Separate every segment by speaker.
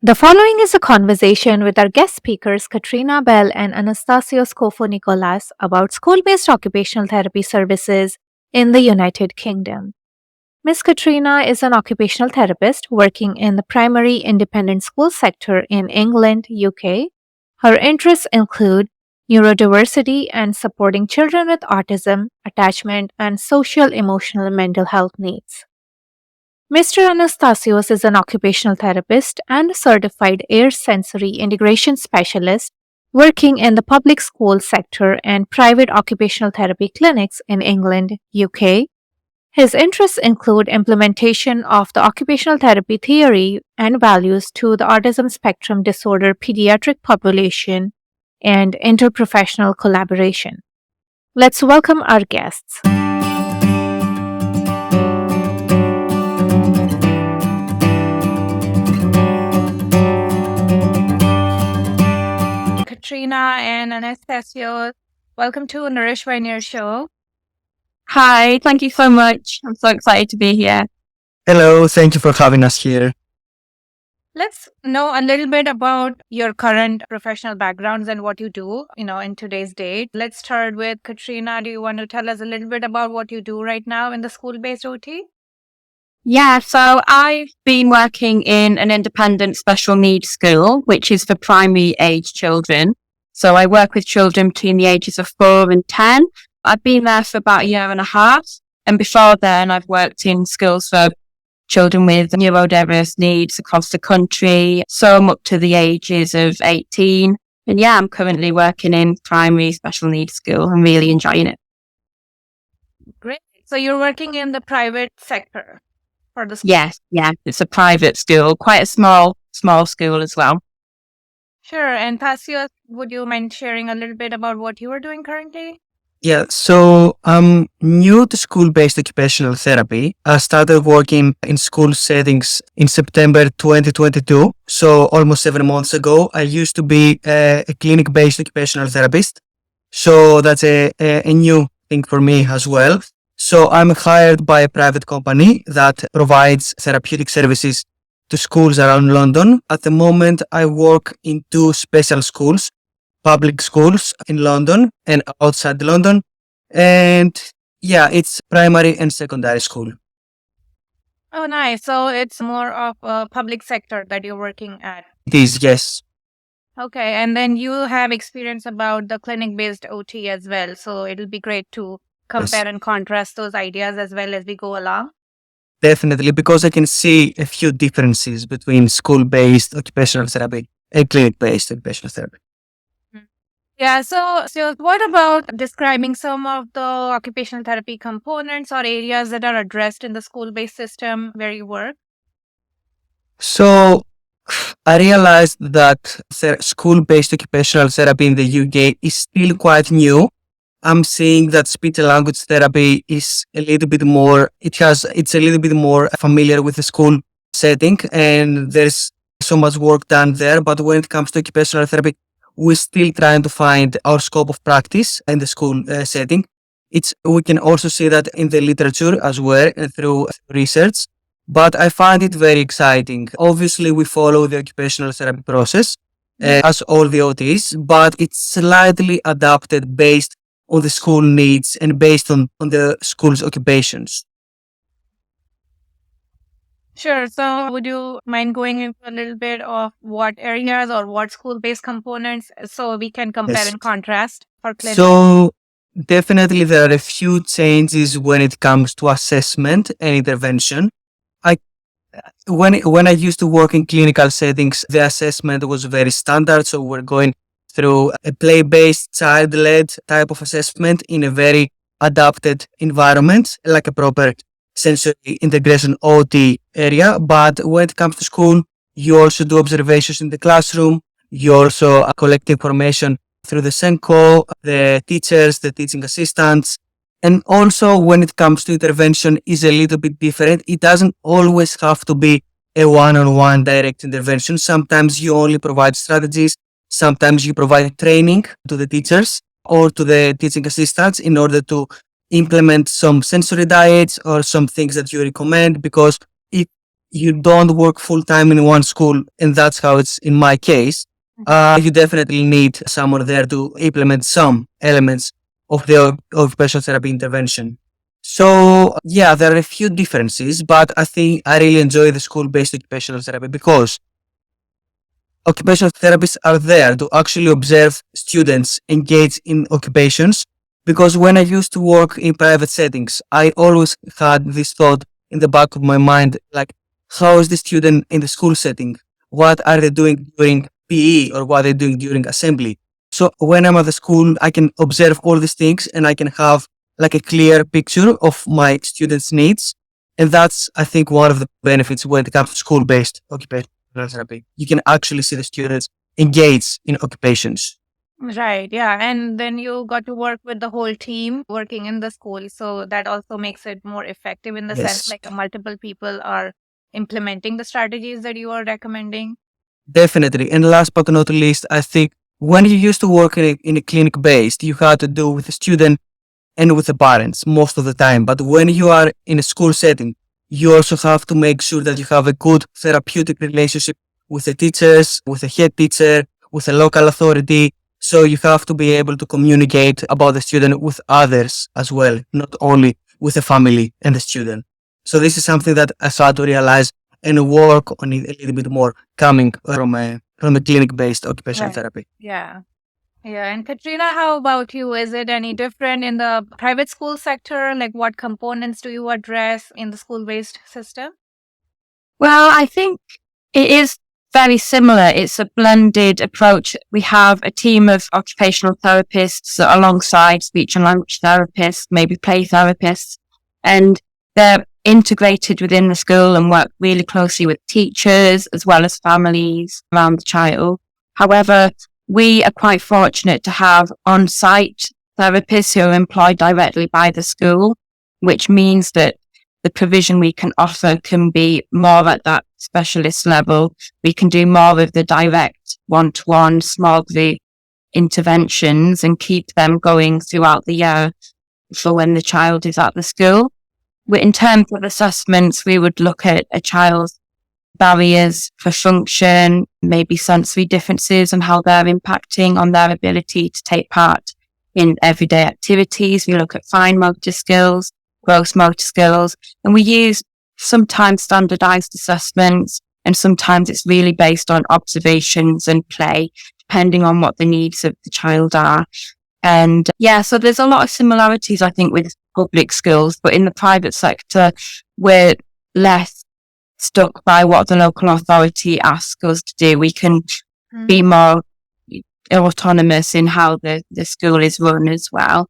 Speaker 1: The following is a conversation with our guest speakers, Katrina Bell and Anastasios Kofonikolas, about school based occupational therapy services in the United Kingdom. Ms. Katrina is an occupational therapist working in the primary independent school sector in England, UK. Her interests include neurodiversity and supporting children with autism, attachment, and social emotional mental health needs. Mr. Anastasios is an occupational therapist and certified air sensory integration specialist working in the public school sector and private occupational therapy clinics in England, UK. His interests include implementation of the occupational therapy theory and values to the autism spectrum disorder pediatric population and interprofessional collaboration. Let's welcome our guests. Katrina and Anastasios, welcome to Nourish by Near Show.
Speaker 2: Hi, thank you so much. I'm so excited to be here.
Speaker 3: Hello, thank you for having us here.
Speaker 1: Let's know a little bit about your current professional backgrounds and what you do, in today's date. Let's start with Katrina. Do you want to tell us a little bit about what you do right now in the school-based OT?
Speaker 2: Yeah, so I've been working in an independent special needs school, which is for primary age children. So I work with children between the ages of 4 and 10. I've been there for about a year and a half. And before then, I've worked in schools for children with neurodiverse needs across the country, some up to the ages of 18. And yeah, I'm currently working in primary special needs school. I'm really enjoying it.
Speaker 1: Great. So you're working in the private sector for the school?
Speaker 2: Yes, yeah. It's a private school, quite a small school as well.
Speaker 1: Sure. And Anastasios, would you mind sharing a little bit about what you are doing currently?
Speaker 3: Yeah, so I'm new to school-based occupational therapy. I started working in school settings in September 2022, so almost 7 months ago. I used to be a clinic-based occupational therapist, so that's a new thing for me as well. So I'm hired by a private company that provides therapeutic services to schools around London. At the moment, I work in 2 special schools, public schools in London and outside London. And yeah, it's primary and secondary school.
Speaker 1: Oh, nice. So it's more of a public sector that you're working at.
Speaker 3: It is, yes.
Speaker 1: Okay. And then you have experience about the clinic-based OT as well. So it'll be great to compare and contrast those ideas as well as we go along.
Speaker 3: Definitely, because I can see a few differences between school-based occupational therapy and clinic-based occupational therapy.
Speaker 1: Yeah, so what about describing some of the occupational therapy components or areas that are addressed in the school-based system where you work?
Speaker 3: So I realized that school-based occupational therapy in the UK is still quite new. I'm seeing that speech and language therapy is a little bit more, it's a little bit more familiar with the school setting, and there's so much work done there. But when it comes to occupational therapy, we're still trying to find our scope of practice in the school setting. We can also see that in the literature as well through research, but I find it very exciting. Obviously, we follow the occupational therapy process as all the OTs, but it's slightly adapted based on the school needs and based on the school's occupations.
Speaker 1: Sure. So would you mind going into a little bit of what areas or what school-based components so we can compare
Speaker 3: Yes.
Speaker 1: and contrast for clinic?
Speaker 3: So definitely there are a few changes when it comes to assessment and intervention. When I used to work in clinical settings, the assessment was very standard. So we're going through a play-based, child-led type of assessment in a very adapted environment, like a proper sensory integration OT area. But when it comes to school, you also do observations in the classroom. You also collect information through the SENCO, the teachers, the teaching assistants. And also when it comes to intervention is a little bit different. It doesn't always have to be a one-on-one direct intervention. Sometimes you only provide strategies. Sometimes you provide training to the teachers or to the teaching assistants in order to implement some sensory diets or some things that you recommend, because if you don't work full time in one school, and that's how it's in my case, you definitely need someone there to implement some elements of the occupational therapy intervention. So yeah, there are a few differences, but I think I really enjoy the school-based occupational therapy because occupational therapists are there to actually observe students engage in occupations. Because when I used to work in private settings, I always had this thought in the back of my mind, like, how is the student in the school setting? What are they doing during PE or what are they doing during assembly? So when I'm at the school, I can observe all these things and I can have like a clear picture of my students' needs. And that's, I think, one of the benefits when it comes to school-based occupational therapy. You can actually see the students engage in occupations.
Speaker 1: Right, yeah. And then you got to work with the whole team working in the school. So that also makes it more effective in the sense
Speaker 3: Yes,
Speaker 1: like multiple people are implementing the strategies that you are recommending.
Speaker 3: definitely. And last but not least, I think when you used to work in a clinic-based, you had to do with the student and with the parents most of the time. But when you are in a school setting, you also have to make sure that you have a good therapeutic relationship with the teachers, with the head teacher, with the local authority. So you have to be able to communicate about the student with others as well, not only with the family and the student. So this is something that I had to realize and work on it a little bit more coming from a clinic-based occupational
Speaker 1: Right.
Speaker 3: therapy.
Speaker 1: Yeah. Yeah. And Katrina, how about you? Is it any different in the private school sector? Like what components do you address in the school-based system?
Speaker 2: Well, I think it is very similar. It's a blended approach. We have a team of occupational therapists alongside speech and language therapists, maybe play therapists, and they're integrated within the school and work really closely with teachers as well as families around the child. However, we are quite fortunate to have on-site therapists who are employed directly by the school, which means that the provision we can offer can be more at that specialist level. We can do more of the direct one-to-one small group interventions and keep them going throughout the year for when the child is at the school. In terms of assessments, we would look at a child's barriers for function, maybe sensory differences and how they're impacting on their ability to take part in everyday activities. We look at fine motor skills, gross motor skills, and we use sometimes standardized assessments and sometimes it's really based on observations and play, depending on what the needs of the child are. And yeah, so there's a lot of similarities, I think, with public schools, but in the private sector, we're less stuck by what the local authority asks us to do. We can be more autonomous in how the school is run as well.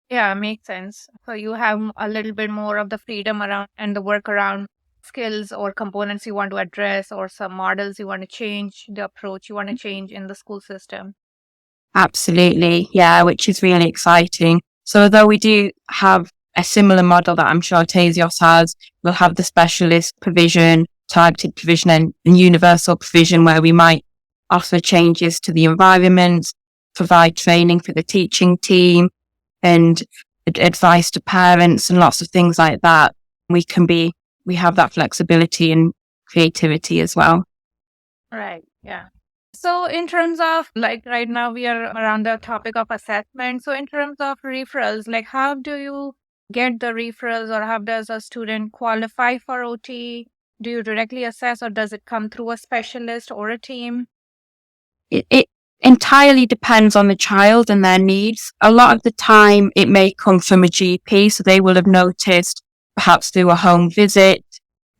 Speaker 1: Yeah, makes sense. So you have a little bit more of the freedom around and the work around skills or components you want to address or some models you want to change, the approach you want to change in the school system.
Speaker 2: Absolutely. Yeah, which is really exciting. So although we do have a similar model that I'm sure Tasios has, we'll have the specialist provision, targeted provision and universal provision where we might offer changes to the environment, provide training for the teaching team and advice to parents and lots of things like that. We have that flexibility and creativity as well.
Speaker 1: Right. Yeah. So in terms of like right now we are around the topic of assessment. So in terms of referrals, like how do you get the referrals or how does a student qualify for OT? Do you directly assess or does it come through a specialist or a team?
Speaker 2: It entirely depends on the child and their needs. A lot of the time it may come from a GP, so they will have noticed perhaps through a home visit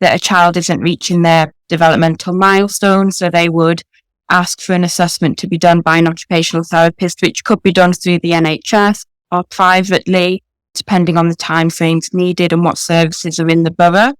Speaker 2: that a child isn't reaching their developmental milestones, so they would ask for an assessment to be done by an occupational therapist, which could be done through the NHS or privately, depending on the timeframes needed and what services are in the borough.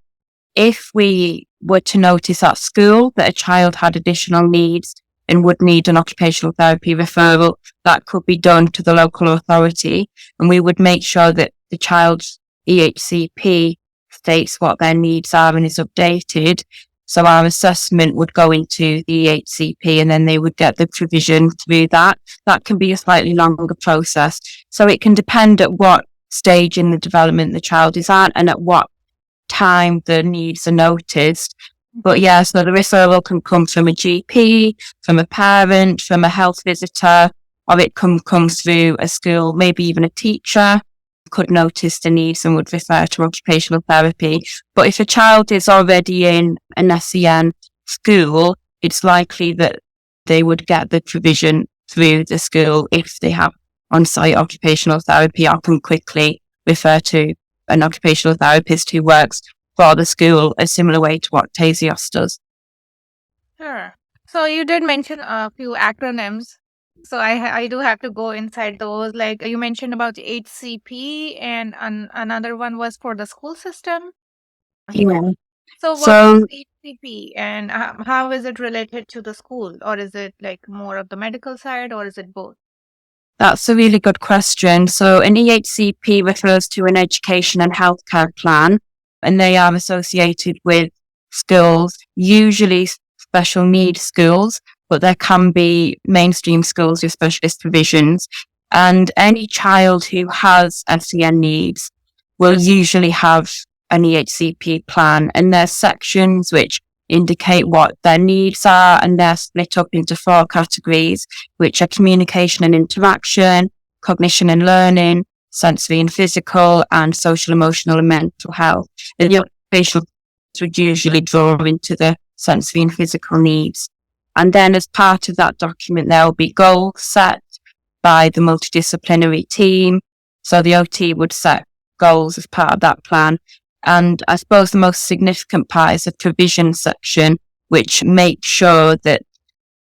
Speaker 2: If we were to notice at school that a child had additional needs and would need an occupational therapy referral, that could be done to the local authority, and we would make sure that the child's EHCP states what their needs are and is updated. So our assessment would go into the EHCP and then they would get the provision through that. That can be a slightly longer process. So it can depend at what stage in the development the child is at and at what time the needs are noticed. But yeah, so the referral can come from a GP, from a parent, from a health visitor, or it comes through a school, maybe even a teacher could notice the needs and would refer to occupational therapy. But if a child is already in an SEN school, it's likely that they would get the provision through the school if they have on-site occupational therapy, or can quickly refer to an occupational therapist who works for the school a similar way to what Tasios does.
Speaker 1: Sure. So you did mention a few acronyms. So I do have to go inside those. Like you mentioned about HCP, and another one was for the school system.
Speaker 2: Yeah.
Speaker 1: So what
Speaker 2: So
Speaker 1: is HCP, and how is it related to the school, or is it like more of the medical side, or is it both?
Speaker 2: that's a really good question. So an EHCP refers to an education and healthcare plan, and they are associated with schools, usually special needs schools, but there can be mainstream schools with specialist provisions. And any child who has SEN needs will usually have an EHCP plan, and there's sections which indicate what their needs are, and they're split up into 4 categories, which are communication and interaction, cognition and learning, sensory and physical, and social, emotional, and mental health. And the occupational would usually draw into the sensory and physical needs. And then as part of that document, there will be goals set by the multidisciplinary team. So the OT would set goals as part of that plan. And I suppose the most significant part is the provision section, which makes sure that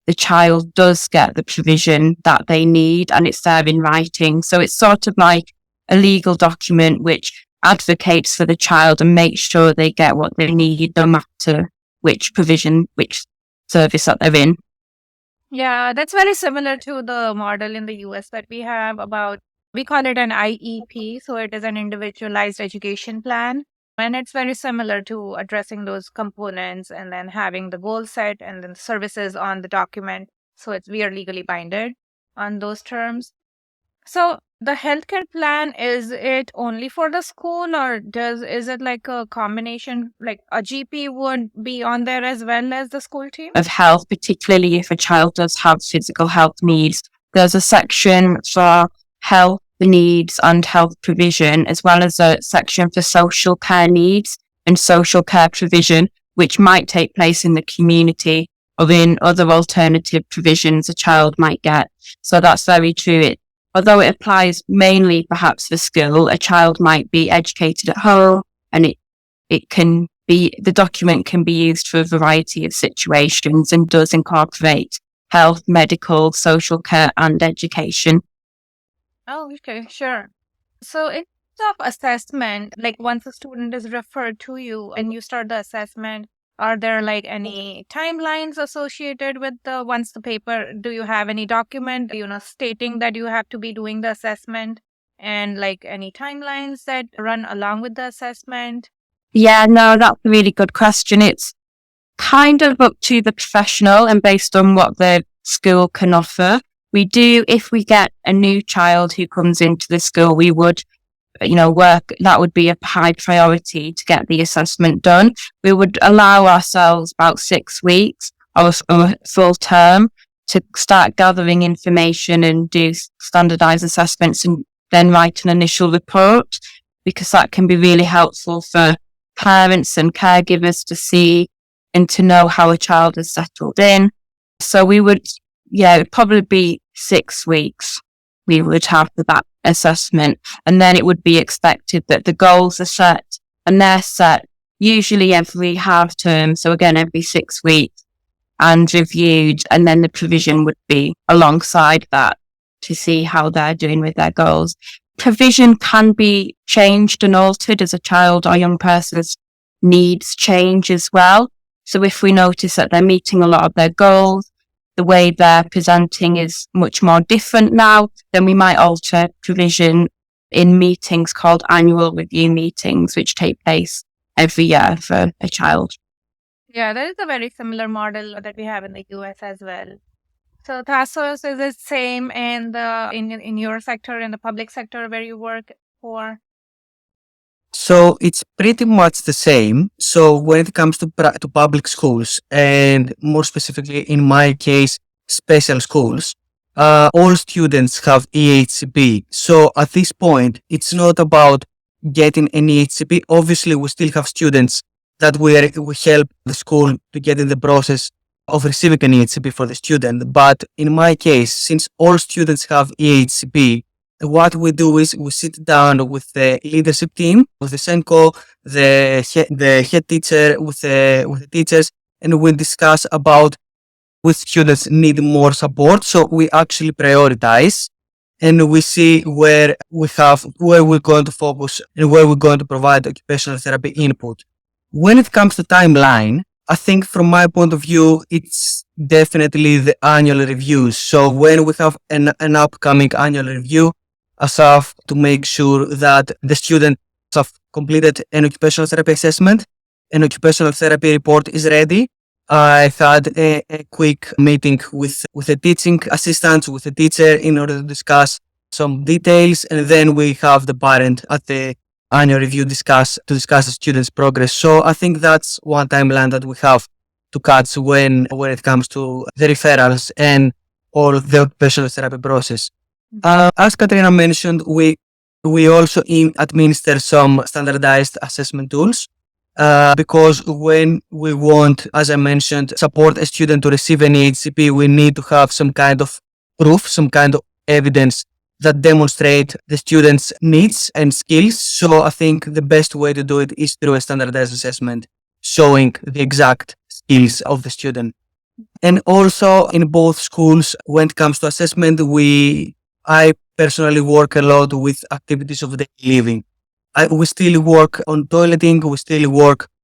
Speaker 2: the child does get the provision that they need, and it's there in writing. So it's sort of like a legal document which advocates for the child and makes sure they get what they need, no matter which provision, which service that they're in.
Speaker 1: Yeah, that's very similar to the model in the US that we have about, we call it an IEP. So it is an individualized education plan. And it's very similar to addressing those components and then having the goal set and then services on the document. So we are legally binded on those terms. So the healthcare plan, is it only for the school, or is it like a combination, like a GP would be on there as well as the school team?
Speaker 2: Of health, particularly if a child does have physical health needs. There's a section for health needs and health provision, as well as a section for social care needs and social care provision, which might take place in the community or in other alternative provisions a child might get. So that's very true. Although it applies mainly perhaps for school, a child might be educated at home, and the document can be used for a variety of situations and does incorporate health, medical, social care, and education.
Speaker 1: Oh, okay, sure. So in terms of assessment, like once a student is referred to you and you start the assessment, are there like any timelines associated with once the paper, do you have any document, stating that you have to be doing the assessment, and like any timelines that run along with the assessment?
Speaker 2: Yeah, no, that's a really good question. It's kind of up to the professional and based on what the school can offer. We do, if we get a new child who comes into the school, we would, that would be a high priority to get the assessment done. We would allow ourselves about 6 weeks or a full term to start gathering information and do standardized assessments and then write an initial report, because that can be really helpful for parents and caregivers to see and to know how a child is settled in. So it'd probably be 6 weeks we would have for that assessment. And then it would be expected that the goals are set, and they're set usually every half term. So again, every 6 weeks, and reviewed. And then the provision would be alongside that to see how they're doing with their goals. Provision can be changed and altered as a child or young person's needs change as well. So if we notice that they're meeting a lot of their goals, the way they're presenting is much more different now, then we might alter provision in meetings called annual review meetings, which take place every year for a child.
Speaker 1: Yeah, that is a very similar model that we have in the US as well. So Tassos, is it same in your sector, in the public sector where you work for?
Speaker 3: So it's pretty much the same. So when it comes to public schools, and more specifically in my case, special schools, all students have EHCP. So at this point, it's not about getting an EHCP. Obviously, we still have students that we help the school to get in the process of receiving an EHCP for the student. But in my case, since all students have EHCP, what we do is we sit down with the leadership team, with the Senko, the head teacher, with the teachers, and we discuss about which students need more support. So we actually prioritize and we see where we're going to focus and where we're going to provide occupational therapy input. When it comes to timeline, I think from my point of view, it's definitely the annual reviews. So when we have an upcoming annual review, ASAF to make sure that the students have completed an occupational therapy assessment, an occupational therapy report is ready. I had a quick meeting with the teaching assistants, with the teacher in order to discuss some details. And then we have the parent at the annual review discuss the student's progress. So I think that's one timeline that we have to catch when it comes to the referrals and all the occupational therapy process. As Katrina mentioned, we also administer some standardized assessment tools because when we want, as I mentioned, support a student to receive an HCP, we need to have some kind of proof, some kind of evidence that demonstrate the student's needs and skills. So I think the best way to do it is through a standardized assessment showing the exact skills of the student. And also in both schools, when it comes to assessment, I personally work a lot with activities of daily living. We still work on toileting,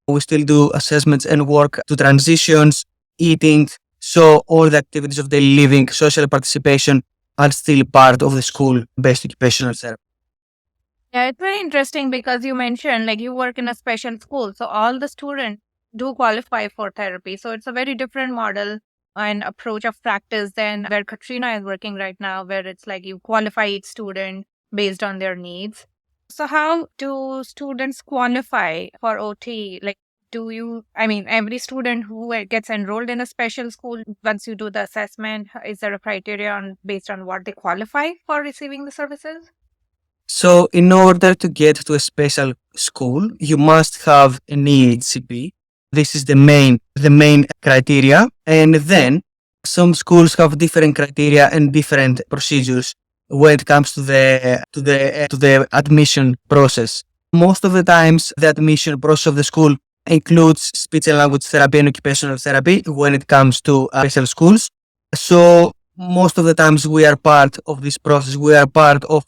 Speaker 3: we still do assessments and work to transitions, eating. So all the activities of daily living, social participation are still part of the school-based occupational therapy.
Speaker 1: Yeah, it's very interesting because you mentioned like you work in a special school. So all the students do qualify for therapy. So it's a very different model and approach of practice than where Katrina is working right now, where it's like you qualify each student based on their needs. So how do students qualify for OT? Like, every student who gets enrolled in a special school, once you do the assessment, is there a criteria based on what they qualify for receiving the services?
Speaker 3: So in order to get to a special school, you must have an EHCP. This is the main criteria. And then some schools have different criteria and different procedures when it comes to the admission process. Most of the times, the admission process of the school includes speech and language therapy and occupational therapy when it comes to special schools. So most of the times we are part of this process. We are part of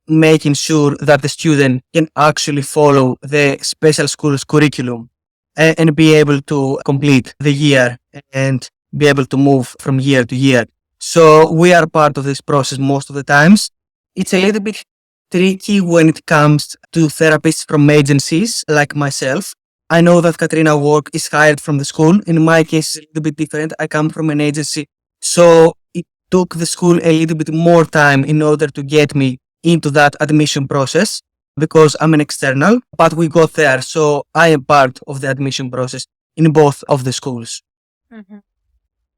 Speaker 3: making sure that the student can actually follow the special school's curriculum and be able to complete the year and be able to move from year to year. So we are part of this process most of the times. It's a little bit tricky when it comes to therapists from agencies like myself. I know that Katrina work is hired from the school. In my case, it's a little bit different. I come from an agency. So it took the school a little bit more time in order to get me into that admission process because I'm an external, but we got there. So I am part of the admission process in both of the schools.
Speaker 1: Mm-hmm.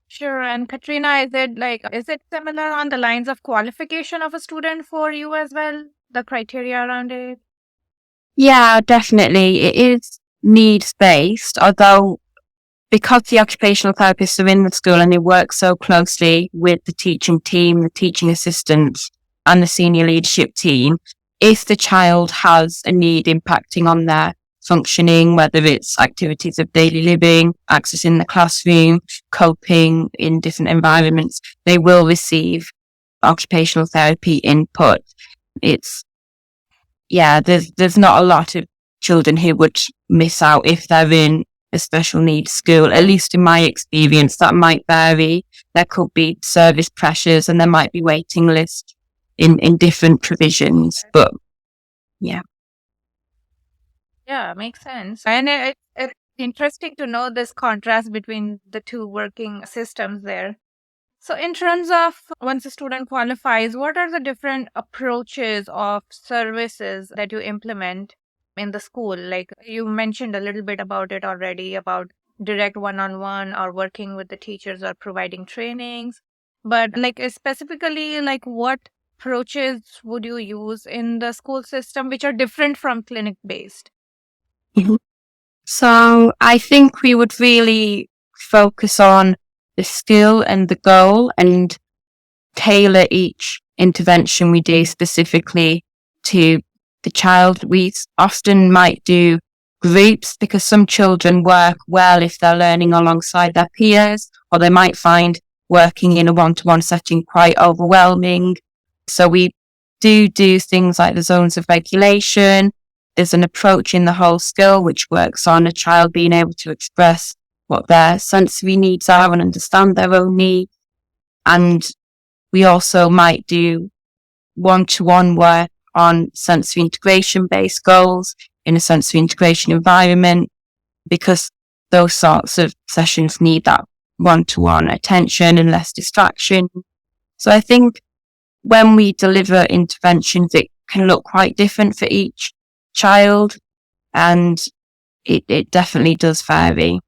Speaker 1: Sure. And Katrina, is it similar on the lines of qualification of a student for you as well? The criteria around it?
Speaker 2: Yeah, definitely. It is needs based, although because the occupational therapists are in the school and they work so closely with the teaching team, the teaching assistants, and the senior leadership team, if the child has a need impacting on their functioning, whether it's activities of daily living, accessing the classroom, coping in different environments, they will receive occupational therapy input. There's not a lot of children who would miss out if they're in a special needs school. At least in my experience, that might vary. There could be service pressures and there might be waiting lists in different provisions, but yeah.
Speaker 1: Yeah, makes sense. And it's interesting to know this contrast between the two working systems there. So in terms of once a student qualifies, what are the different approaches of services that you implement in the school? Like you mentioned a little bit about it already, about direct one-on-one or working with the teachers or providing trainings. But like specifically, like what approaches would you use in the school system which are different from clinic-based?
Speaker 2: Mhm. So I think we would really focus on the skill and the goal and tailor each intervention we do specifically to the child. We often might do groups because some children work well if they're learning alongside their peers, or they might find working in a one-to-one setting quite overwhelming. So we do things like the zones of regulation. There's an approach in the whole skill which works on a child being able to express what their sensory needs are and understand their own needs. And we also might do one-to-one work on sensory integration-based goals in a sensory integration environment, because those sorts of sessions need that one-to-one attention and less distraction. So I think when we deliver interventions, it can look quite different for each child, and it definitely does vary.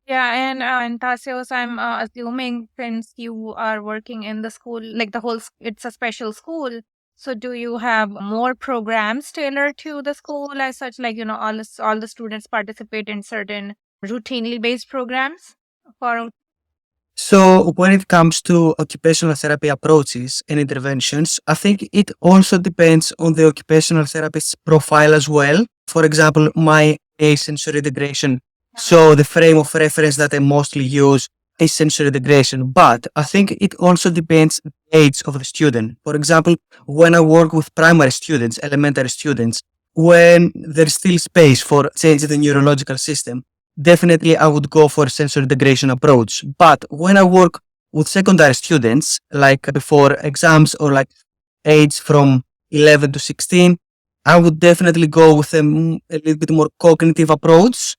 Speaker 1: Yeah, and Anastasios, I'm assuming since you are working in the school, like it's a special school. So do you have more programs tailored to the school as such? Like, all the students participate in certain routinely based programs for.
Speaker 3: So when it comes to occupational therapy approaches and interventions, I think it also depends on the occupational therapist's profile as well. For example, my sensory integration. So the frame of reference that I mostly use is sensory integration, but I think it also depends on the age of the student. For example, when I work with primary students, elementary students, when there's still space for changing the neurological system, definitely I would go for sensory integration approach. But when I work with secondary students, like before exams or like age from 11 to 16, I would definitely go with a little bit more cognitive approach,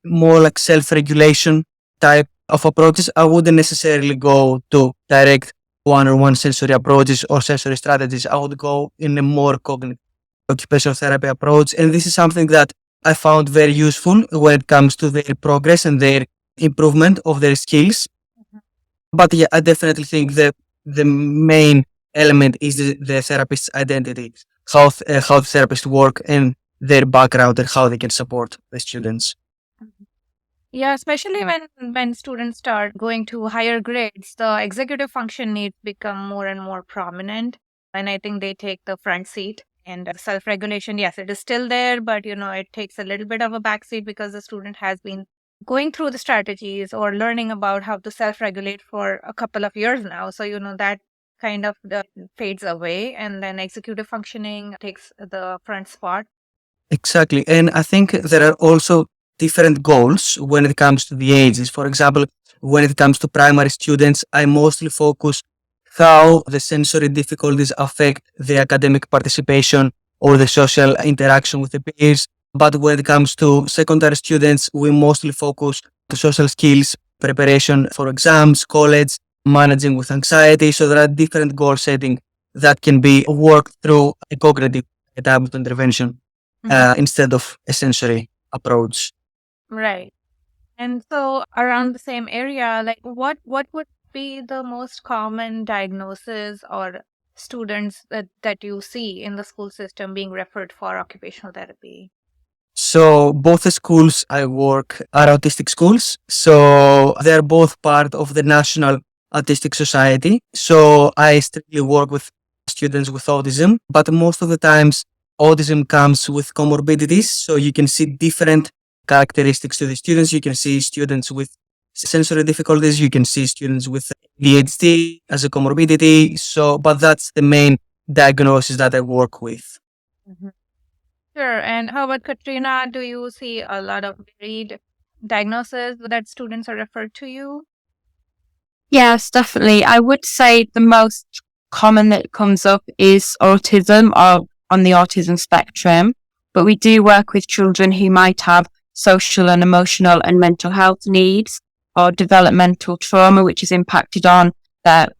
Speaker 3: more like self-regulation type of approaches. I wouldn't necessarily go to direct one-on-one sensory approaches or sensory strategies. I would go in a more cognitive occupational therapy approach. And this is something that I found very useful when it comes to their progress and their improvement of their skills. But yeah, I definitely think the main element is the therapist's identity, how the therapists work and their background and how they can support the students.
Speaker 1: Yeah, especially when students start going to higher grades, the executive function needs become more and more prominent, and I think they take the front seat. And self-regulation, yes, it is still there, but it takes a little bit of a backseat because the student has been going through the strategies or learning about how to self-regulate for a couple of years now. So that kind of fades away, and then executive functioning takes the front spot.
Speaker 3: Exactly. And I think there are also different goals when it comes to the ages. For example, when it comes to primary students, I mostly focus how the sensory difficulties affect the academic participation or the social interaction with the peers. But when it comes to secondary students, we mostly focus on social skills, preparation for exams, college, managing with anxiety. So there are different goal setting that can be worked through a cognitive type of intervention instead of a sensory approach.
Speaker 1: Right. And so around the same area, like what would be the most common diagnosis or students that you see in the school system being referred for occupational therapy?
Speaker 3: So both the schools I work are autistic schools. So they're both part of the National Autistic Society. So I strictly work with students with autism, but most of the times autism comes with comorbidities. So you can see different characteristics to the students. You can see students with sensory difficulties. You can see students with ADHD as a comorbidity. So, but that's the main diagnosis that I work with.
Speaker 1: Mhm. Sure. And how about Katrina? Do you see a lot of varied diagnoses that students are referred to you?
Speaker 2: Yes, definitely. I would say the most common that comes up is autism or on the autism spectrum, but we do work with children who might have social and emotional and mental health needs or developmental trauma, which has impacted on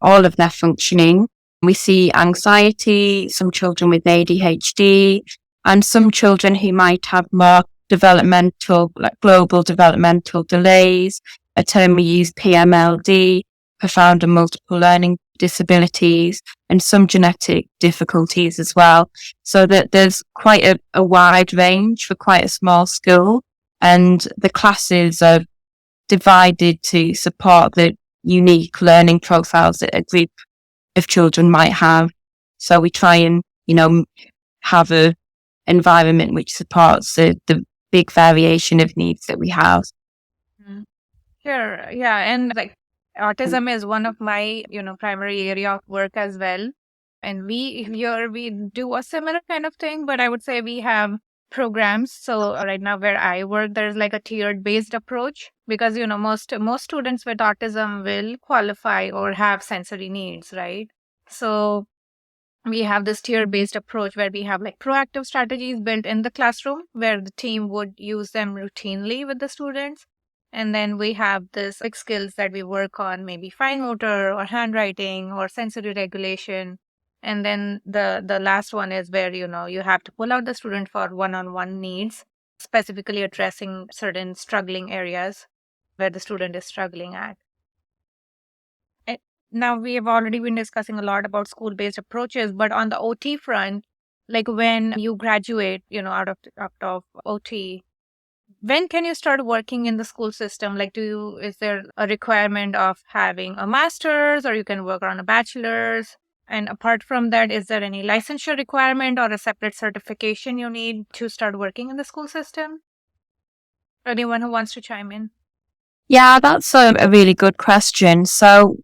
Speaker 2: all of their functioning. We see anxiety, some children with ADHD, and some children who might have more developmental, like global developmental delays. A term we use, PMLD, profound and multiple learning disabilities, and some genetic difficulties as well. So that there's quite a wide range for quite a small school, and the classes are divided to support the unique learning profiles that a group of children might have. So we try and, have a environment which supports the big variation of needs that we have.
Speaker 1: Sure. Yeah. And like autism is one of my, primary area of work as well. And we do a similar kind of thing, but I would say we have programs. So right now where I work, there's like a tiered based approach because, most students with autism will qualify or have sensory needs, right? So we have this tier-based approach where we have like proactive strategies built in the classroom where the team would use them routinely with the students. And then we have this like skills that we work on, maybe fine motor or handwriting or sensory regulation. And then the last one is where, you have to pull out the student for one-on-one needs, specifically addressing certain struggling areas where the student is struggling at. Now, we have already been discussing a lot about school-based approaches, but on the OT front, like when you graduate, out of OT, when can you start working in the school system? Like, is there a requirement of having a master's or you can work on a bachelor's? And apart from that, is there any licensure requirement or a separate certification you need to start working in the school system? Anyone who wants to chime in?
Speaker 2: Yeah, that's a really good question. So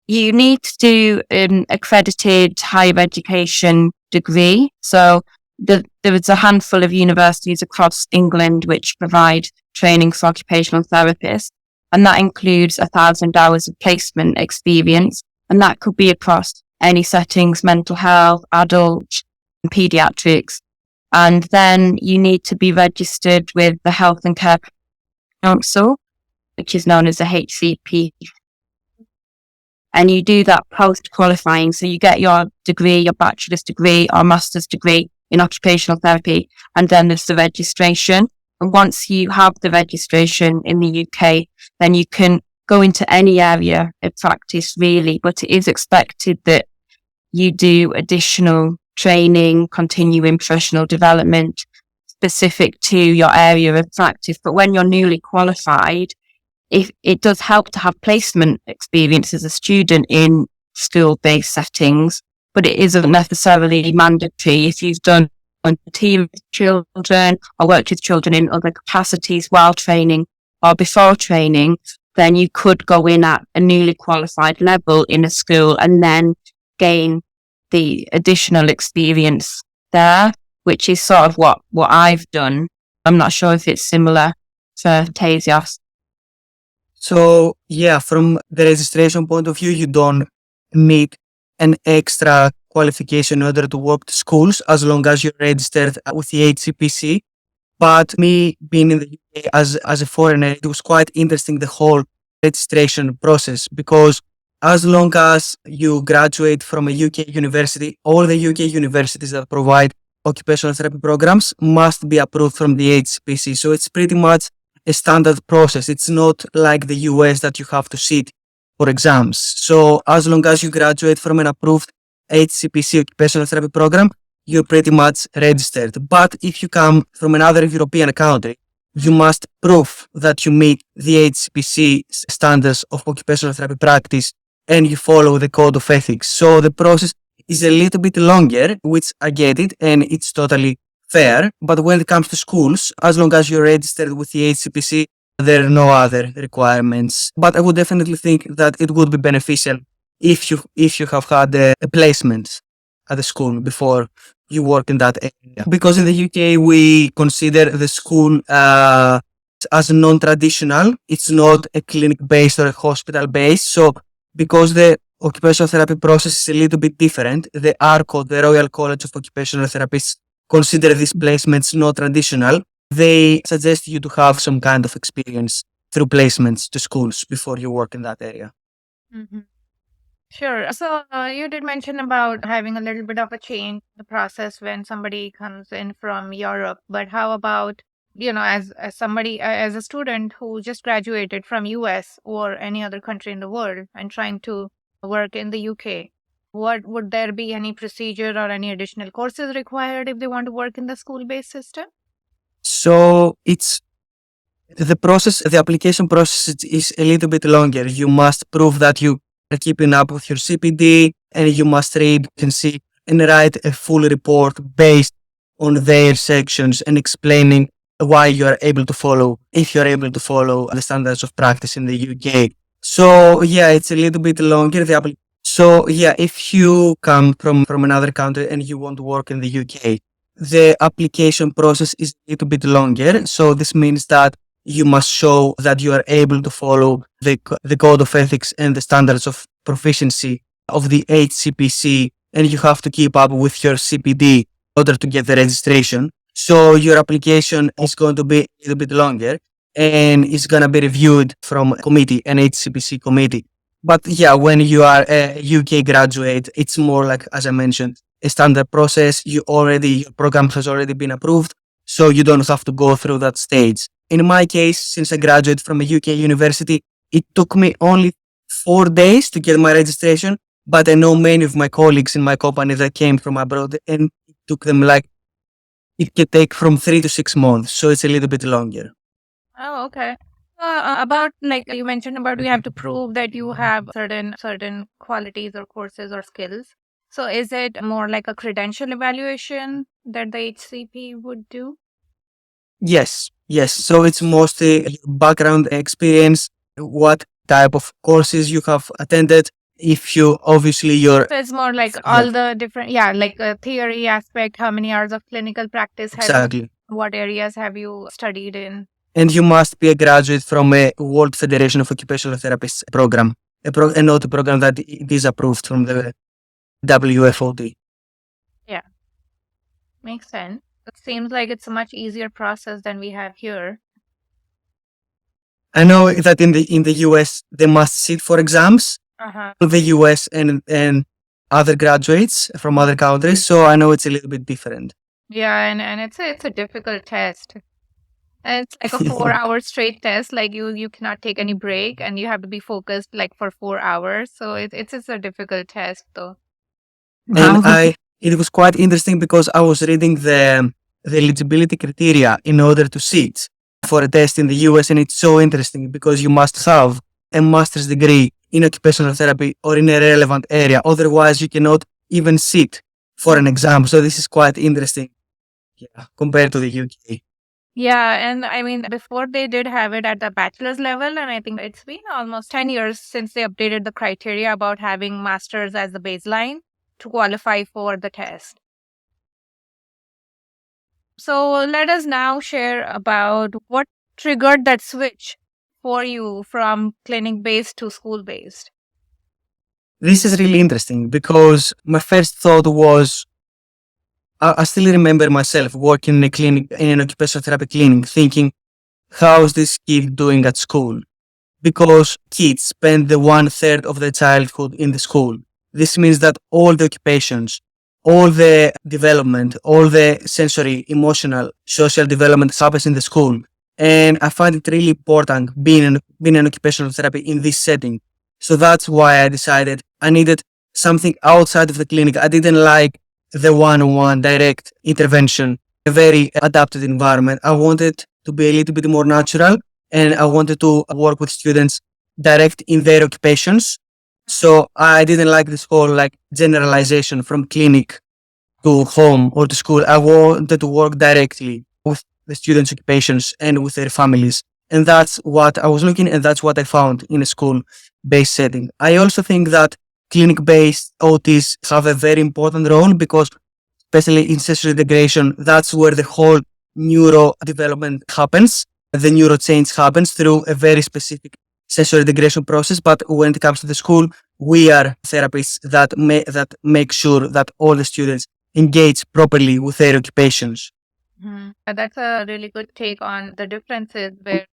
Speaker 2: you need to do an accredited higher education degree. So there is a handful of universities across England which provide training for occupational therapists, and that includes 1,000 hours of placement experience, and that could be across any settings: mental health, adult, and pediatrics. And then you need to be registered with the Health and Care Council, which is known as the HCP. And you do that post-qualifying. So you get your degree, your bachelor's degree or master's degree in occupational therapy, and then there's the registration. And once you have the registration in the UK, then you can go into any area of practice really, but it is expected that you do additional training, continuing professional development specific to your area of practice. But when you're newly qualified, it does help to have placement experience as a student in school-based settings, but it isn't necessarily mandatory. If you've done a team with children or worked with children in other capacities while training or before training, then you could go in at a newly qualified level in a school and then gain the additional experience there, which is sort of what I've done. I'm not sure if it's similar for Tasios.
Speaker 3: So yeah, from the registration point of view, you don't need an extra qualification in order to work to schools as long as you're registered with the HCPC. But me being in the UK as a foreigner, it was quite interesting, the whole registration process, because as long as you graduate from a UK university, all the UK universities that provide occupational therapy programs must be approved from the HCPC. So it's pretty much a standard process. It's not like the US that you have to sit for exams. So as long as you graduate from an approved HCPC occupational therapy program, you're pretty much registered. But if you come from another European country, you must prove that you meet the HCPC standards of occupational therapy practice and you follow the code of ethics. So the process is a little bit longer, which I get it, and it's totally fair. But when it comes to schools, as long as you're registered with the HCPC, there are no other requirements. But I would definitely think that it would be beneficial if you have had a placement at the school before you work in that area. Because in the UK, we consider the school as non-traditional. It's not a clinic-based or a hospital-based. So because the occupational therapy process is a little bit different, the ARCO, the Royal College of Occupational Therapists, consider these placements not traditional. They suggest you to have some kind of experience through placements to schools before you work in that area.
Speaker 1: Mm-hmm. Sure. So you did mention about having a little bit of a change in the process when somebody comes in from Europe, but how about, as somebody, as a student who just graduated from US or any other country in the world and trying to work in the UK? What would there be any procedure or any additional courses required if they want to work in the school-based system?
Speaker 3: So it's the application process is a little bit longer. You must prove that you are keeping up with your CPD, and you must read and see and write a full report based on their sections and explaining why you are able to follow, if you are able to follow the standards of practice in the UK. So yeah, it's a little bit longer. So yeah, if you come from another country and you want to work in the UK, the application process is a little bit longer. So this means that you must show that you are able to follow the code of ethics and the standards of proficiency of the HCPC, and you have to keep up with your CPD in order to get the registration. So your application is going to be a little bit longer, and it's going to be reviewed from a committee, an HCPC committee. But yeah, when you are a UK graduate, it's more like, as I mentioned, a standard process. Your program has already been approved, so you don't have to go through that stage. In my case, since I graduated from a UK university, it took me only 4 days to get my registration. But I know many of my colleagues in my company that came from abroad, and it took them it can take from 3 to 6 months. So it's a little bit longer.
Speaker 1: Oh, okay. About like you mentioned about you have to prove that you have certain qualities or courses or skills. So is it more like a credential evaluation that the HCP would do?
Speaker 3: Yes, yes. So it's mostly your background experience, what type of courses you have attended. If you obviously your
Speaker 1: So it's more like
Speaker 3: yeah,
Speaker 1: all the different, yeah, like a theory aspect. How many hours of clinical practice have you?
Speaker 3: exactly.
Speaker 1: What areas have you studied in?
Speaker 3: And you must be a graduate from a World Federation of Occupational Therapists program, an OT program that it is approved from the WFOD.
Speaker 1: Yeah, makes sense. It seems like it's a much easier process than we have here.
Speaker 3: I know that in the US they must sit for exams.
Speaker 1: Uh-huh.
Speaker 3: The US and other graduates from other countries, so I know it's a little bit different.
Speaker 1: Yeah, and it's a difficult test. And it's like a 4 hour straight test. Like you cannot take any break, and you have to be focused like for 4 hours. So it's a difficult test, though.
Speaker 3: And it was quite interesting because I was reading the eligibility criteria in order to sit for a test in the US, and it's so interesting because you must have a master's degree in occupational therapy or in a relevant area. Otherwise, you cannot even sit for an exam. So this is quite interesting, yeah, compared to the UK.
Speaker 1: Yeah, and I mean, before they did have it at the bachelor's level, and I think it's been almost 10 years since they updated the criteria about having masters as the baseline to qualify for the test. So let us now share about what triggered that switch for you from clinic-based to school-based.
Speaker 3: This is really interesting because my first thought was I still remember myself working in a clinic, in an occupational therapy clinic, thinking, how's this kid doing at school? Because kids spend the 1/3 of their childhood in the school. This means that all the occupations, all the development, all the sensory, emotional, social development happens in the school. And I find it really important being an occupational therapy in this setting. So that's why I decided I needed something outside of the clinic. I didn't like the one-on-one direct intervention, a very adapted environment. I wanted to be a little bit more natural, and I wanted to work with students direct in their occupations. So I didn't like this whole generalization from clinic to home or to school. I wanted to work directly with the students' occupations and with their families. And that's what I was looking, and that's what I found in a school-based setting. I also think that clinic-based OTs have a very important role because, especially in sensory integration, that's where the whole neuro development happens. The neuro change happens through a very specific sensory integration process. But when it comes to the school, we are therapists that make sure that all the students engage properly with their occupations.
Speaker 1: That's a really good take on the differences where,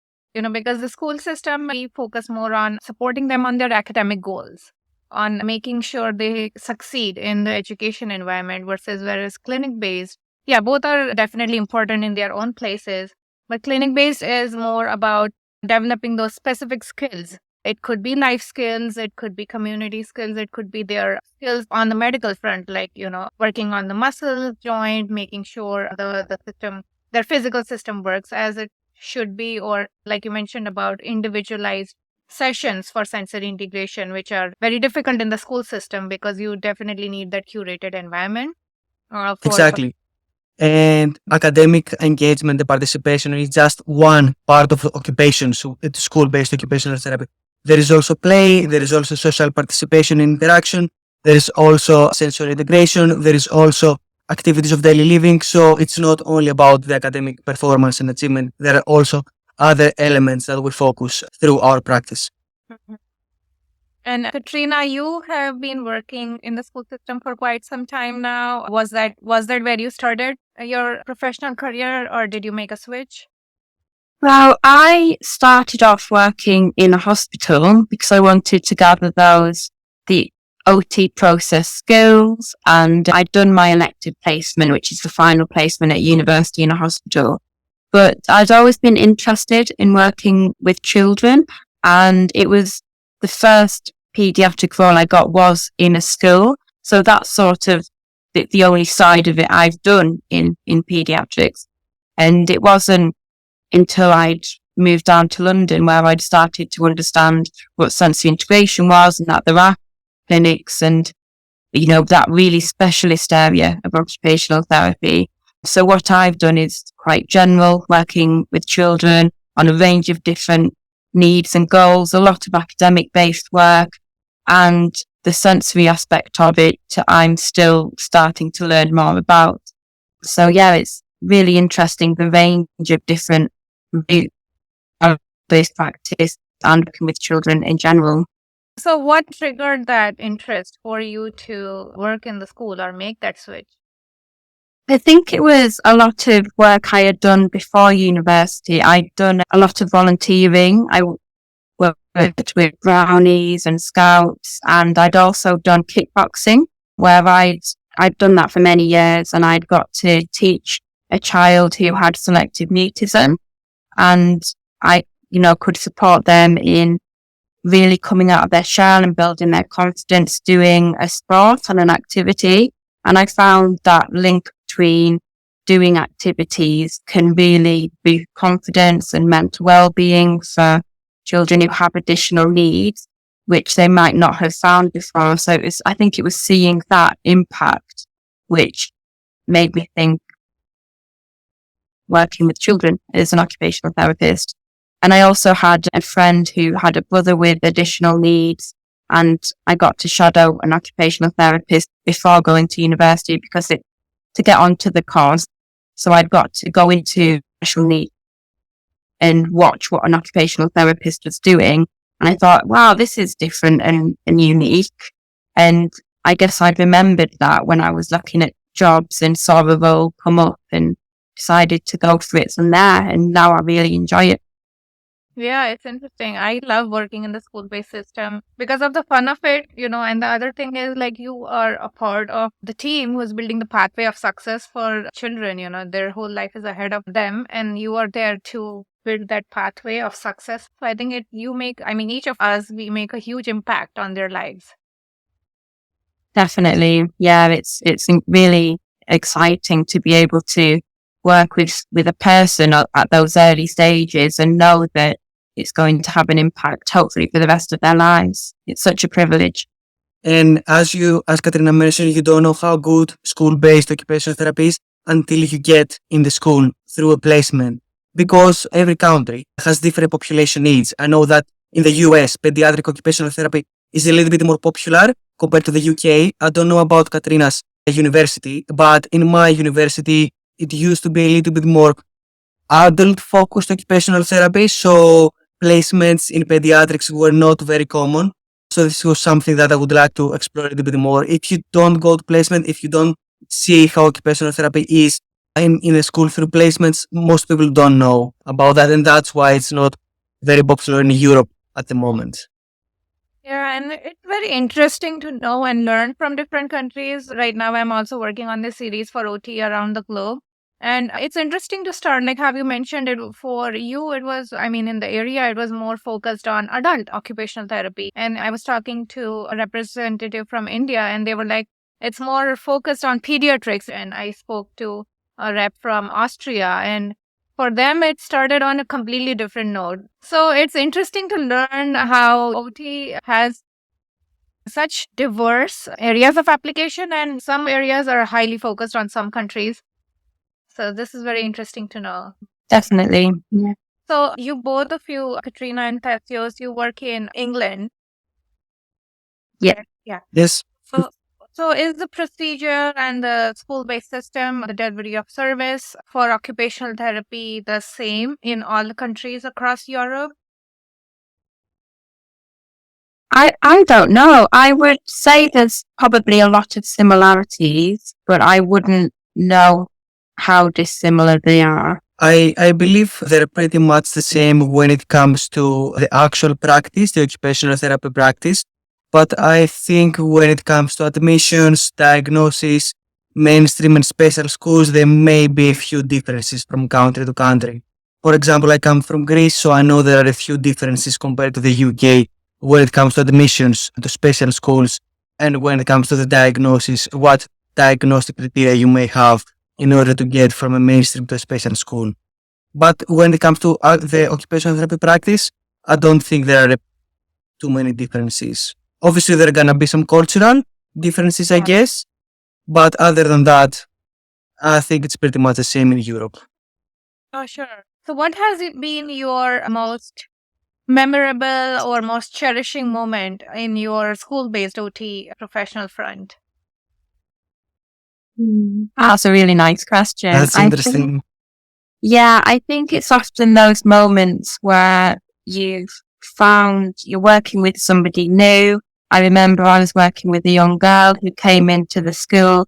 Speaker 1: because the school system, we focus more on supporting them on their academic goals. on making sure they succeed in the education environment versus whereas clinic-based, yeah, both are definitely important in their own places, but clinic-based is more about developing those specific skills. It could be life skills, it could be community skills, it could be their skills on the medical front, like, working on the muscle joint, making sure the system, their physical system works as it should be, or like you mentioned about individualized sessions for sensory integration, which are very difficult in the school system because you definitely need that curated environment for.
Speaker 3: Exactly. And academic engagement, the participation is just one part of the occupation, so it's school-based occupational therapy. There is also play, there is also social participation and interaction, there is also sensory integration, there is also activities of daily living. So it's not only about the academic performance and achievement, there are also other elements that we focus through our practice.
Speaker 1: Mhm. And Katrina, you have been working in the school system for quite some time now. Was that where you started your professional career, or did you make a switch?
Speaker 2: Well, I started off working in a hospital because I wanted to gather the OT process skills, and I'd done my elective placement, which is the final placement at university in a hospital. But I'd always been interested in working with children, and it was the first pediatric role I got was in a school. So that's sort of the only side of it I've done in pediatrics. And it wasn't until I'd moved down to London where I'd started to understand what sensory integration was, and that there are clinics and, that really specialist area of occupational therapy. So what I've done is quite general, working with children on a range of different needs and goals, a lot of academic based work, and the sensory aspect of it I'm still starting to learn more about. So yeah, it's really interesting, the range of different based practice and working with children in general.
Speaker 1: So what triggered that interest for you to work in the school or make that switch?
Speaker 2: I think it was a lot of work I had done before university. I'd done a lot of volunteering. I worked with brownies and scouts, and I'd also done kickboxing, where I'd done that for many years, and I'd got to teach a child who had selective mutism, and I, could support them in really coming out of their shell and building their confidence doing a sport and an activity. And I found that link between doing activities can really boost confidence and mental well-being for children who have additional needs, which they might not have found before. So I think it was seeing that impact, which made me think working with children as an occupational therapist. And I also had a friend who had a brother with additional needs, and I got to shadow an occupational therapist before going to university to get onto the course. So I'd got to go into special needs and watch what an occupational therapist was doing. And I thought, wow, this is different and unique. And I guess I remembered that when I was looking at jobs and saw a role come up and decided to go for it from there. And now I really enjoy it.
Speaker 1: Yeah, it's interesting. I love working in the school-based system because of the fun of it, and the other thing is like you are a part of the team who's building the pathway of success for children, their whole life is ahead of them and you are there to build that pathway of success. So I think each of us, we make a huge impact on their lives.
Speaker 2: Definitely. Yeah, it's really exciting to be able to work with a person at those early stages and know that it's going to have an impact, hopefully, for the rest of their lives. It's such a privilege.
Speaker 3: And as Katrina mentioned, you don't know how good school-based occupational therapy is until you get in the school through a placement, because every country has different population needs. I know that in the US, pediatric occupational therapy is a little bit more popular compared to the UK. I don't know about Katrina's university, but in my university, it used to be a little bit more adult-focused occupational therapy, so placements in pediatrics were not very common. So this was something that I would like to explore a little bit more. If you don't go to placement, if you don't see how occupational therapy is in a school through placements, most people don't know about that, and that's why it's not very popular in Europe at the moment.
Speaker 1: Yeah, and it's very interesting to know and learn from different countries. Right now, I'm also working on this series for OT around the globe. And it's interesting to start, like, have you mentioned it for you? It was, I mean, in the area, it was more focused on adult occupational therapy. And I was talking to a representative from India, and they were like, it's more focused on pediatrics. And I spoke to a rep from Austria, and for them, it started on a completely different note. So it's interesting to learn how OT has such diverse areas of application, and some areas are highly focused on some countries. So this is very interesting to know.
Speaker 2: Definitely. Yeah.
Speaker 1: So you both of you, Katrina and Tassios, you work in England.
Speaker 2: Yeah.
Speaker 1: Yeah.
Speaker 3: Yes.
Speaker 1: So is the procedure and the school-based system, the delivery of service for occupational therapy the same in all the countries across Europe?
Speaker 2: I don't know. I would say there's probably a lot of similarities, but I wouldn't know how dissimilar they are.
Speaker 3: I believe they're pretty much the same when it comes to the actual practice, the occupational therapy practice. But I think when it comes to admissions, diagnosis, mainstream and special schools, there may be a few differences from country to country. For example, I come from Greece, so I know there are a few differences compared to the UK when it comes to admissions to special schools and when it comes to the diagnosis, what diagnostic criteria you may have in order to get from a mainstream to a special school. But when it comes to the occupational therapy practice, I don't think there are too many differences. Obviously, there are going to be some cultural differences, I guess. But other than that, I think it's pretty much the same in Europe.
Speaker 1: Oh, sure. So what has it been your most memorable or most cherishing moment in your school-based OT professional front?
Speaker 2: That's a really nice question.
Speaker 3: That's interesting.
Speaker 2: I think it's often those moments where you're working with somebody new. I remember I was working with a young girl who came into the school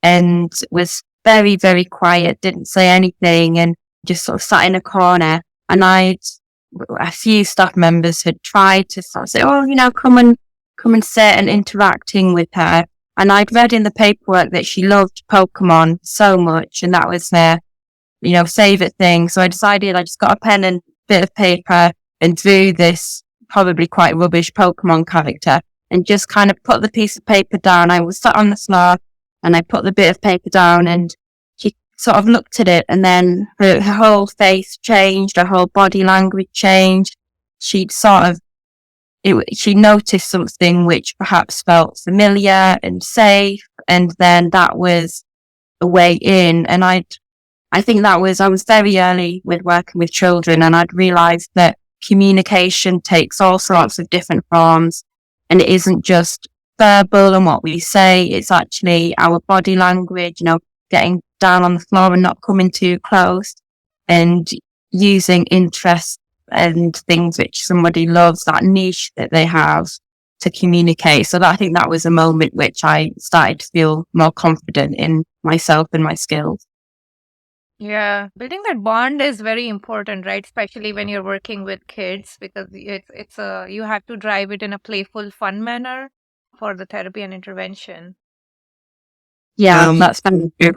Speaker 2: and was very, very quiet, didn't say anything, and just sort of sat in a corner. And a few staff members had tried to sort of say, oh, come and sit, and interacting with her. And I'd read in the paperwork that she loved Pokemon so much, and that was her, favorite thing. So I decided I just got a pen and bit of paper and drew this probably quite rubbish Pokemon character and just kind of put the piece of paper down. I was sat on the floor and I put the bit of paper down, and she sort of looked at it, and then her whole face changed, her whole body language changed. She noticed something which perhaps felt familiar and safe, and then that was a way in. And I think I was very early with working with children, and I'd realized that communication takes all sorts of different forms, and it isn't just verbal and what we say, it's actually our body language, getting down on the floor and not coming too close, and using interest and things which somebody loves, that niche that they have, to communicate. So I think that was a moment which I started to feel more confident in myself and my skills.
Speaker 1: Yeah, building that bond is very important, right? Especially when you're working with kids, because you have to drive it in a playful, fun manner for the therapy and intervention.
Speaker 2: Yeah, that's very true.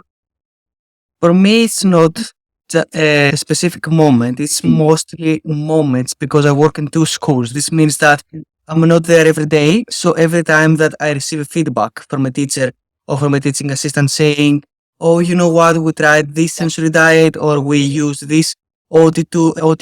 Speaker 3: For me, it's not a specific moment. It's mostly moments because I work in two schools. This means that I'm not there every day. So every time that I receive feedback from a teacher or from a teaching assistant saying, oh, you know what, we tried this sensory diet, or we used this OT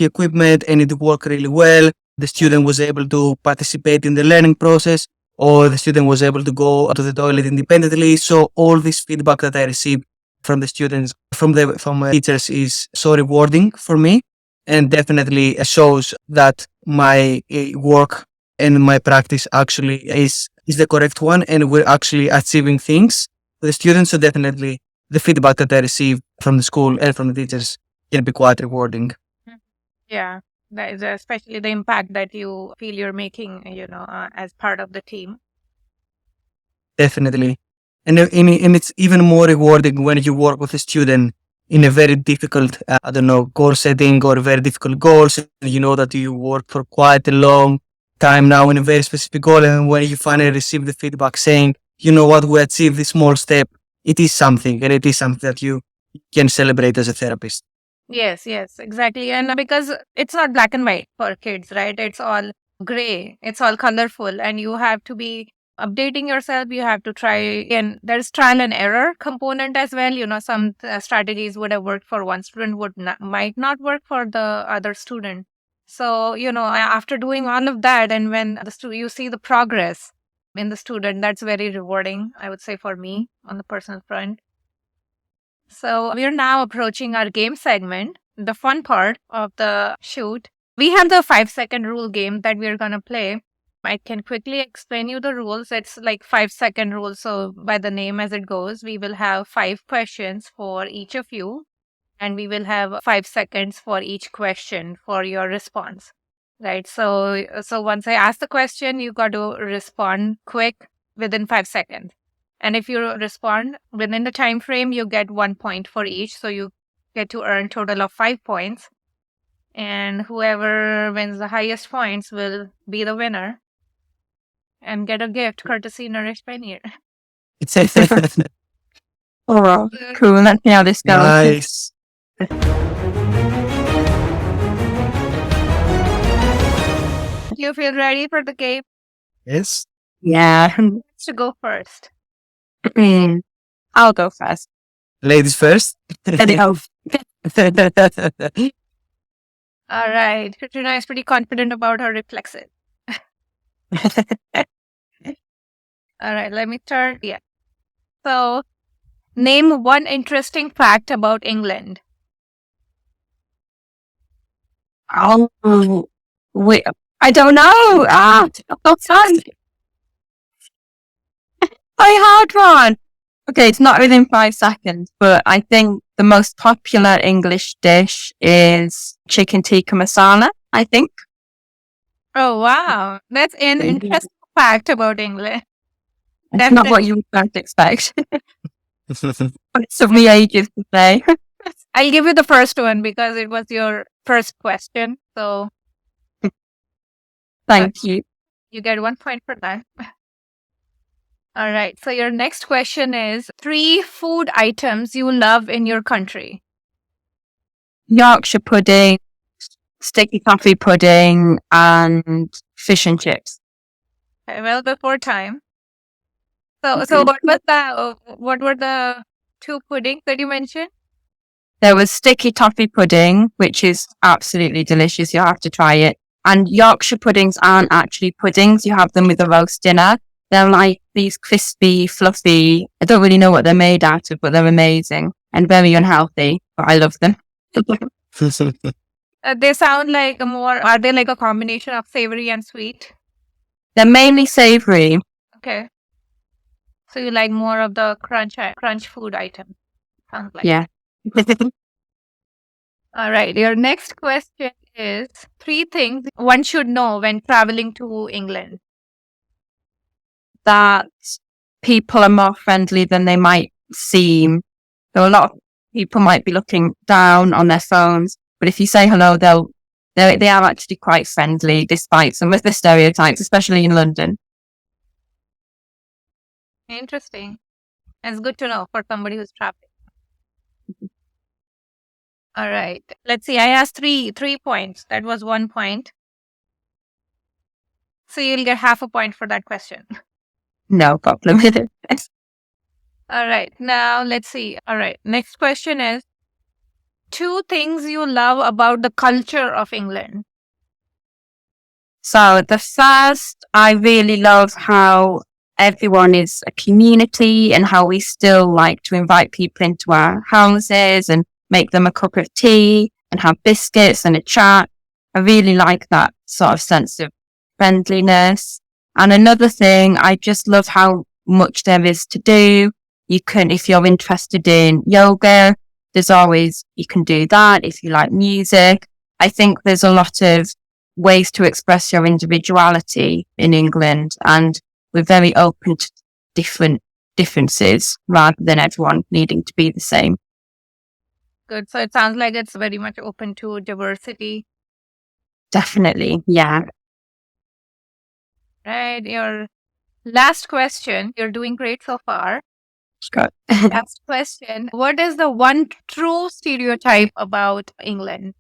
Speaker 3: equipment and it worked really well. The student was able to participate in the learning process, or the student was able to go to the toilet independently. So all this feedback that I receive from the students, from the teachers, is so rewarding for me, and definitely shows that my work and my practice actually is the correct one, and we're actually achieving things for the students. So definitely the feedback that I receive from the school and from the teachers can be quite rewarding.
Speaker 1: Yeah, that is especially the impact that you feel you're making, as part of the team.
Speaker 3: Definitely. And it's even more rewarding when you work with a student in a very difficult, goal setting or very difficult goals. And you know that you work for quite a long time now in a very specific goal, and when you finally receive the feedback saying, you know what, we achieved this small step, it is something, and it is something that you can celebrate as a therapist.
Speaker 1: Yes, exactly. And because it's not black and white for kids, right? It's all gray, it's all colorful, and you have to be updating yourself. You have to try, and there's trial and error component as well. Some strategies would have worked for one student, might not work for the other student. So, after doing all of that, and when you see the progress in the student, that's very rewarding, I would say, for me on the personal front. So we are now approaching our game segment, the fun part of the shoot. We have the 5-second rule game that we're going to play. I can quickly explain you the rules. It's like 5-second rule. So by the name as it goes, we will have 5 questions for each of you. And we will have 5 seconds for each question for your response. Right. So once I ask the question, you got to respond quick within 5 seconds. And if you respond within the time frame, you get 1 point for each. So you get to earn total of 5 points. And whoever wins the highest points will be the winner and get a gift courtesy Naresh Paneer.
Speaker 2: Oh, cool. Let's see how this goes.
Speaker 3: Nice.
Speaker 1: You feel ready for the game?
Speaker 3: Yes.
Speaker 2: Yeah.
Speaker 1: To go first.
Speaker 2: I'll go first.
Speaker 3: Ladies first.
Speaker 1: All right. Katrina is pretty confident about her reflexes. All right, let me start. Yeah. So, name one interesting fact about England.
Speaker 2: Oh, wait. I don't know. I had one. Okay, it's not within 5 seconds, but I think the most popular English dish is chicken tikka masala, I think.
Speaker 1: Oh, wow. That's an interesting fact about England.
Speaker 2: That's not what you would expect. But it took me ages to say.
Speaker 1: I'll give you the first one because it was your first question. So,
Speaker 2: thank you.
Speaker 1: You get 1 point for that. All right. So your next question is 3 food items you love in your country.
Speaker 2: Yorkshire pudding, sticky toffee pudding, and fish and chips.
Speaker 1: Okay, well before time. So what were the 2 puddings that you mentioned?
Speaker 2: There was sticky toffee pudding, which is absolutely delicious. You have to try it. And Yorkshire puddings aren't actually puddings. You have them with a roast dinner. They're like these crispy, fluffy. I don't really know what they're made out of, but they're amazing and very unhealthy. But I love them.
Speaker 1: They sound like are they like a combination of savory and sweet?
Speaker 2: They're mainly savory.
Speaker 1: Okay. So you like more of the crunch food item. Sounds like.
Speaker 2: Yeah.
Speaker 1: All right. Your next question is 3 things one should know when traveling to England.
Speaker 2: That people are more friendly than they might seem. So a lot of people might be looking down on their phones, but if you say hello, they are actually quite friendly, despite some of the stereotypes, especially in London.
Speaker 1: Interesting. It's good to know for somebody who's traveling. All right. Let's see. I asked 3 points. That was 1 point. So you'll get half a point for that question.
Speaker 2: No problem with it.
Speaker 1: All right. Now let's see. All right. Next question is 2 things you love about the culture of England.
Speaker 2: So the first, I really love how everyone is a community and how we still like to invite people into our houses and make them a cup of tea and have biscuits and a chat. I really like that sort of sense of friendliness. And another thing, I just love how much there is to do. You can, if you're interested in yoga, you can do that. If you like music, I think there's a lot of ways to express your individuality in England, and we're very open to differences rather than everyone needing to be the same.
Speaker 1: Good. So it sounds like it's very much open to diversity.
Speaker 2: Definitely, yeah.
Speaker 1: Right. Your last question. You're doing great so far.
Speaker 2: Scott.
Speaker 1: Last question. What is the one true stereotype about England?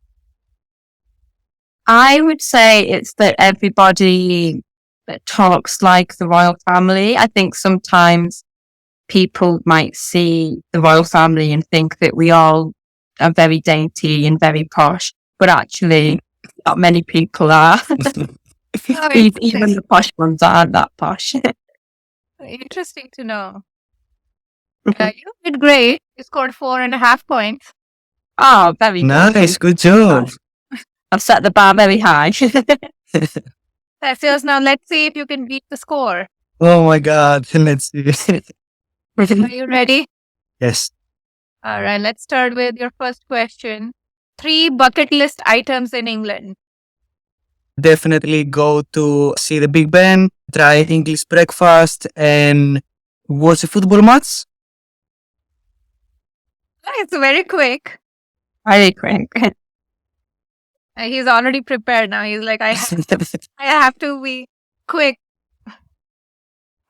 Speaker 2: I would say it's that everybody that talks like the royal family. I think sometimes people might see the royal family and think that we all are very dainty and very posh, but actually not many people are.
Speaker 1: Oh,
Speaker 2: Even the posh ones aren't that posh.
Speaker 1: interesting to know. You did great. You scored 4.5 points.
Speaker 2: Oh, very good.
Speaker 3: Nice, good job.
Speaker 2: I've set the bar very high.
Speaker 1: Anastasios, now let's see if you can beat the score.
Speaker 3: Oh my God, let's see.
Speaker 1: Are you ready?
Speaker 3: Yes,
Speaker 1: All right, let's start with your first question. 3 bucket list items in England.
Speaker 3: definitely go to see the Big Ben, try English breakfast, and watch a football match.
Speaker 1: It's very quick.
Speaker 2: Very quick.
Speaker 1: He's already prepared now. He's like, I have to be quick.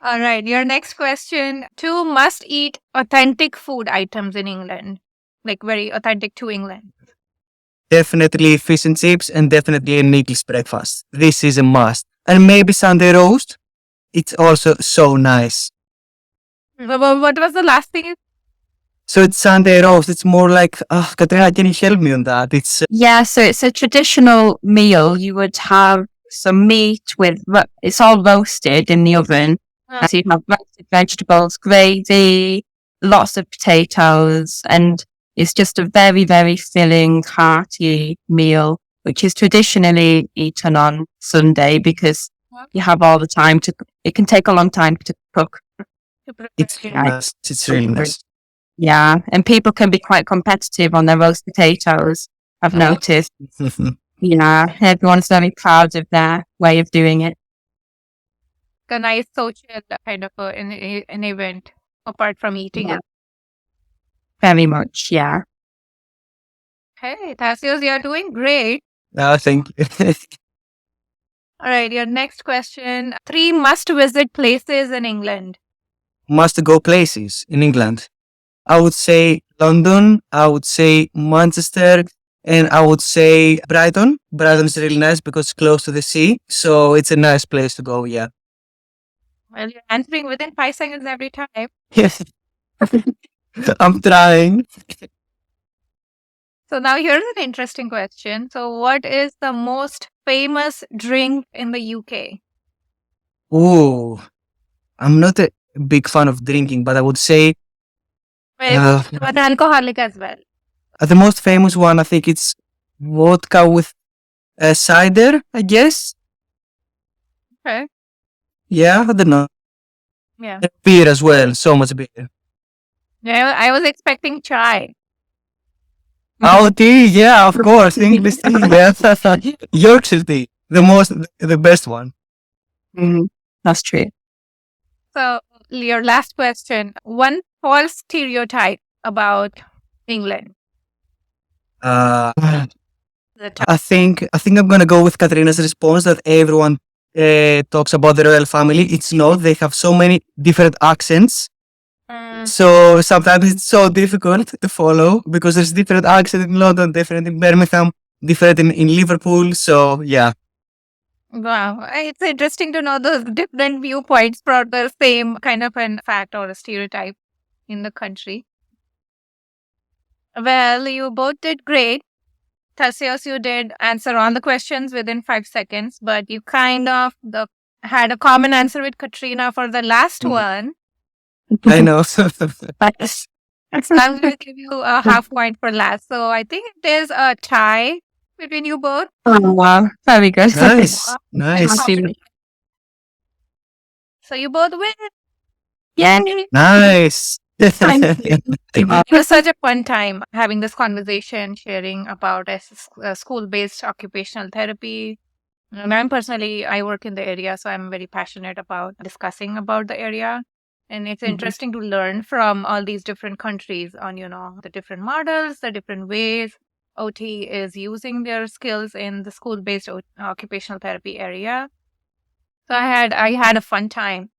Speaker 1: All right, your next question. 2 must eat authentic food items in England. Like very authentic to England.
Speaker 3: Definitely fish and chips, and definitely an English breakfast. This is a must. And maybe Sunday roast. It's also so nice.
Speaker 1: What was the last thing?
Speaker 3: So it's Sunday roast. It's more like, Katrina, can you help me on that? It's
Speaker 2: Yeah, so it's a traditional meal. You would have some meat with, it's all roasted in the oven. So you have roasted vegetables, gravy, lots of potatoes, and it's just a very, very filling, hearty meal, which is traditionally eaten on Sunday because you have all the time to, it can take a long time to cook.
Speaker 3: it's nice. It's really nice.
Speaker 2: Yeah, and people can be quite competitive on their roast potatoes, I've noticed. Yeah, everyone's very proud of their way of doing it.
Speaker 1: A nice social kind of an event apart from eating it.
Speaker 2: Very much, yeah.
Speaker 1: Okay, Anastasios, you're doing great.
Speaker 3: No, thank you.
Speaker 1: All right, your next question. 3 must visit places in England.
Speaker 3: Must go places in England. I would say London, I would say Manchester, and I would say Brighton. Brighton is really nice because it's close to the sea, so it's a nice place to go, yeah.
Speaker 1: Well, you're answering within 5 seconds every time.
Speaker 3: Yes. I'm trying.
Speaker 1: So now here's an interesting question. So what is the most famous drink in the UK?
Speaker 3: Ooh, I'm not a big fan of drinking, but I would say
Speaker 1: But alcoholic as well.
Speaker 3: the most famous one, I think it's vodka with cider, I guess.
Speaker 1: Okay.
Speaker 3: Yeah, I don't know.
Speaker 1: Yeah.
Speaker 3: Beer as well, so much beer.
Speaker 1: Yeah, I was expecting chai.
Speaker 3: Oh, tea, yeah, of course. English tea, yeah. Yorkshire tea, the best one.
Speaker 2: That's true.
Speaker 1: So your last question. 1 false stereotype about England.
Speaker 3: I think I'm gonna go with Katrina's response that everyone talks about the royal family. It's not. They have so many different accents. So sometimes it's so difficult to follow because there's different accent in London, different in Birmingham, different in Liverpool. So yeah.
Speaker 1: Wow. It's interesting to know the different viewpoints for the same kind of an fact or a stereotype in the country. Well, you both did great. Anastasios, you did answer all the questions within 5 seconds, but you kind of had a common answer with Katrina for the last one.
Speaker 3: I know.
Speaker 1: So I'm going to give you a half point for last. So I think there's a tie between you both.
Speaker 2: Oh, wow. Very good.
Speaker 3: Nice. Nice.
Speaker 1: So you both win.
Speaker 2: Yeah.
Speaker 3: Nice.
Speaker 1: It was such a fun time having this conversation, sharing about school-based occupational therapy. And I work in the area, so I'm very passionate about discussing about the area. And it's interesting to learn from all these different countries on, the different models, the different ways OT is using their skills in the school-based occupational therapy area. So I had a fun time.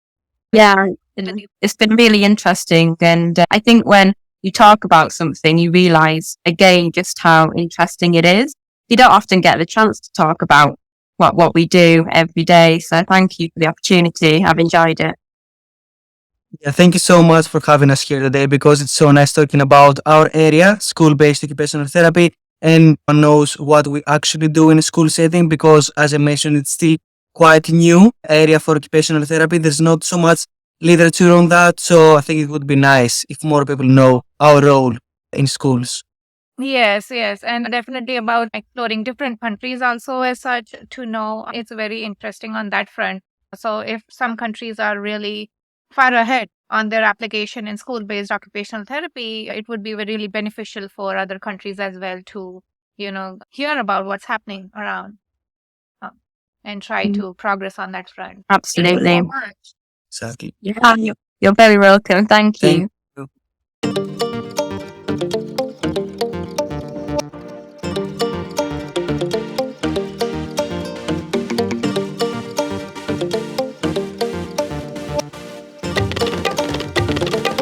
Speaker 2: Yeah, it's been really interesting. And I think when you talk about something, you realize again just how interesting it is. You don't often get the chance to talk about what we do every day. So thank you for the opportunity. I've enjoyed it.
Speaker 3: Yeah, thank you so much for having us here today because it's so nice talking about our area, school-based occupational therapy, and one knows what we actually do in a school setting because, as I mentioned, it's still quite new area for occupational therapy. There's not so much literature on that, so I think it would be nice if more people know our role in schools.
Speaker 1: Yes, yes, and definitely about exploring different countries also as such to know. It's very interesting on that front. So if some countries are really far ahead on their application in school-based occupational therapy, it would be really beneficial for other countries as well to, hear about what's happening around and try to progress on that front.
Speaker 2: Absolutely.
Speaker 3: Exactly.
Speaker 2: Yeah, you're very welcome. Thank you.
Speaker 3: Thank you.